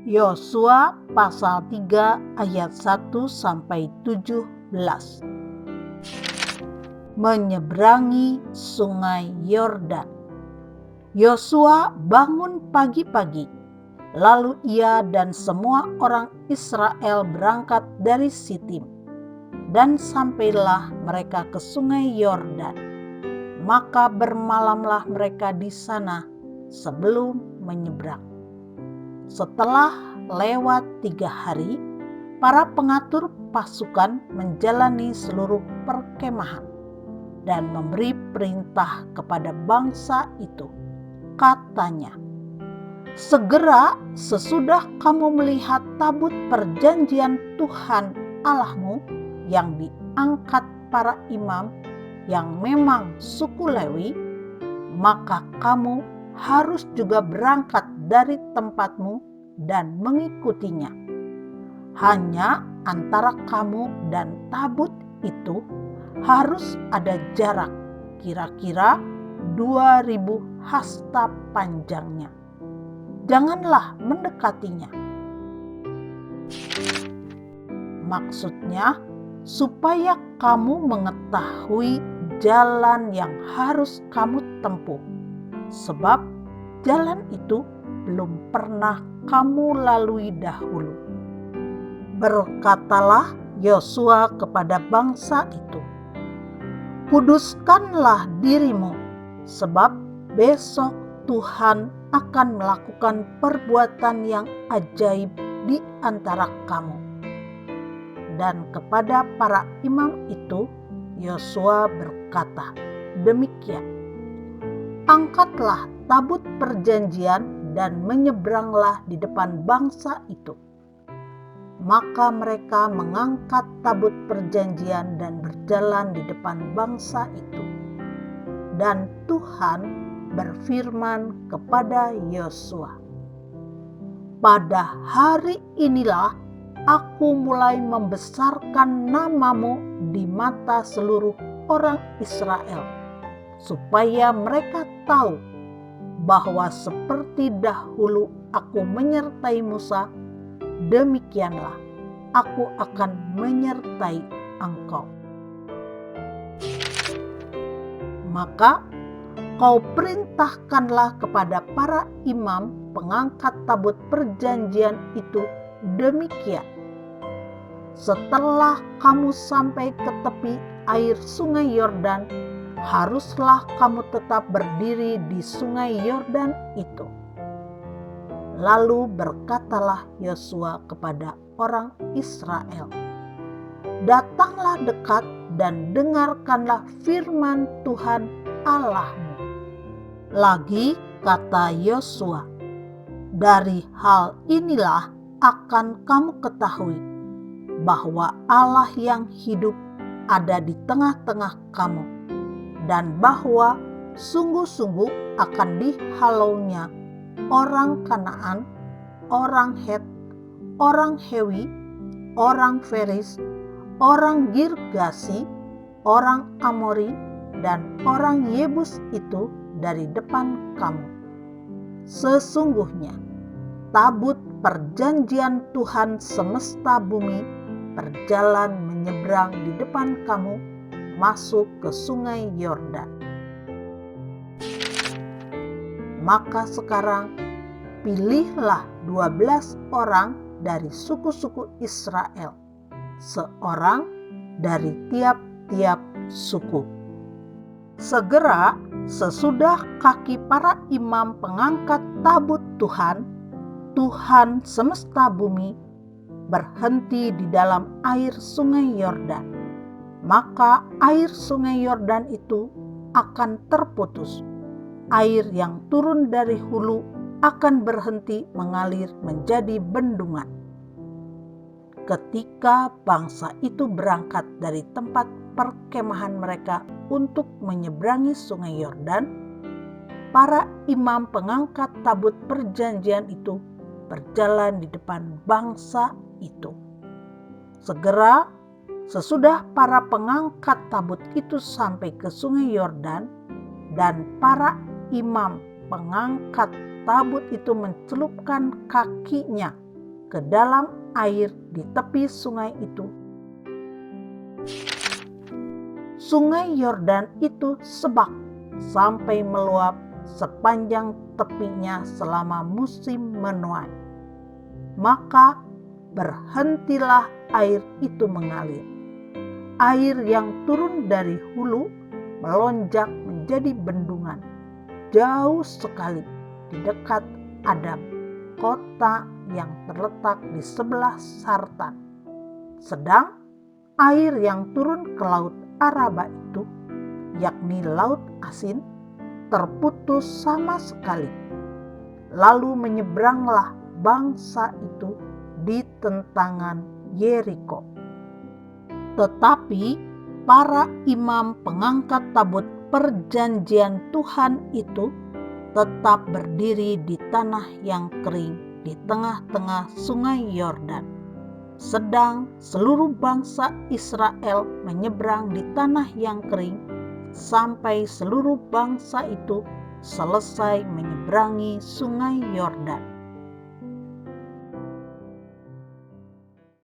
Yosua pasal 3 ayat 1 sampai 17. Menyeberangi sungai Yordan. Yosua bangun pagi-pagi, lalu ia dan semua orang Israel berangkat dari Sitim, dan sampailah mereka ke sungai Yordan. Maka bermalamlah mereka di sana sebelum menyeberang. Setelah lewat 3 hari, para pengatur pasukan menjalani seluruh perkemahan dan memberi perintah kepada bangsa itu. Katanya, segera sesudah kamu melihat tabut perjanjian Tuhan Allahmu yang diangkat para imam yang memang suku Lewi, maka kamu harus juga berangkat dari tempatmu dan mengikutinya. Hanya antara kamu dan tabut itu harus ada jarak kira-kira 2000 hasta panjangnya. Janganlah mendekatinya. Maksudnya, supaya kamu mengetahui jalan yang harus kamu tempuh, sebab jalan itu belum pernah kamu lalui dahulu. Berkatalah Yosua kepada bangsa itu, kuduskanlah dirimu, sebab besok Tuhan akan melakukan perbuatan yang ajaib di antara kamu. Dan kepada para imam itu Yosua berkata demikian, angkatlah tabut perjanjian dan menyeberanglah di depan bangsa itu. Maka mereka mengangkat tabut perjanjian dan berjalan di depan bangsa itu. Dan Tuhan berfirman kepada Yosua, pada hari inilah aku mulai membesarkan namamu di mata seluruh orang Israel, supaya mereka tahu bahwa seperti dahulu aku menyertai Musa, demikianlah aku akan menyertai engkau. Maka kau perintahkanlah kepada para imam pengangkat tabut perjanjian itu demikian, setelah kamu sampai ke tepi air sungai Yordan, haruslah kamu tetap berdiri di sungai Yordan itu. Lalu berkatalah Yosua kepada orang Israel, datanglah dekat dan dengarkanlah firman Tuhan Allahmu. Lagi kata Yosua, dari hal inilah akan kamu ketahui bahwa Allah yang hidup ada di tengah-tengah kamu, dan bahwa sungguh-sungguh akan dihalaunya orang Kanaan, orang Het, orang Hewi, orang Feris, orang Girgasi, orang Amori, dan orang Yebus itu dari depan kamu. Sesungguhnya tabut perjanjian Tuhan semesta bumi berjalan menyeberang di depan kamu masuk ke sungai Yordan. Maka sekarang pilihlah 12 orang dari suku-suku Israel, seorang dari tiap-tiap suku. Segera sesudah kaki para imam pengangkat tabut Tuhan semesta bumi berhenti di dalam air sungai Yordan, maka air sungai Yordan itu akan terputus. Air yang turun dari hulu akan berhenti mengalir menjadi bendungan. Ketika bangsa itu berangkat dari tempat perkemahan mereka untuk menyeberangi sungai Yordan, para imam pengangkat tabut perjanjian itu berjalan di depan bangsa itu. Segera sesudah para pengangkat tabut itu sampai ke sungai Yordan, dan para imam pengangkat tabut itu mencelupkan kakinya ke dalam air di tepi sungai itu. Sungai Yordan itu sebak sampai meluap sepanjang tepinya selama musim menuai. Maka berhentilah air itu mengalir. Air yang turun dari hulu melonjak menjadi bendungan jauh sekali di dekat Adam, kota yang terletak di sebelah Sartan. Sedang air yang turun ke laut Araba itu, yakni laut asin, terputus sama sekali. Lalu menyeberanglah bangsa itu di tentangan Yeriko. Tetapi para imam pengangkat tabut perjanjian Tuhan itu tetap berdiri di tanah yang kering di tengah-tengah sungai Yordan. Sedang seluruh bangsa Israel menyeberang di tanah yang kering sampai seluruh bangsa itu selesai menyeberangi sungai Yordan.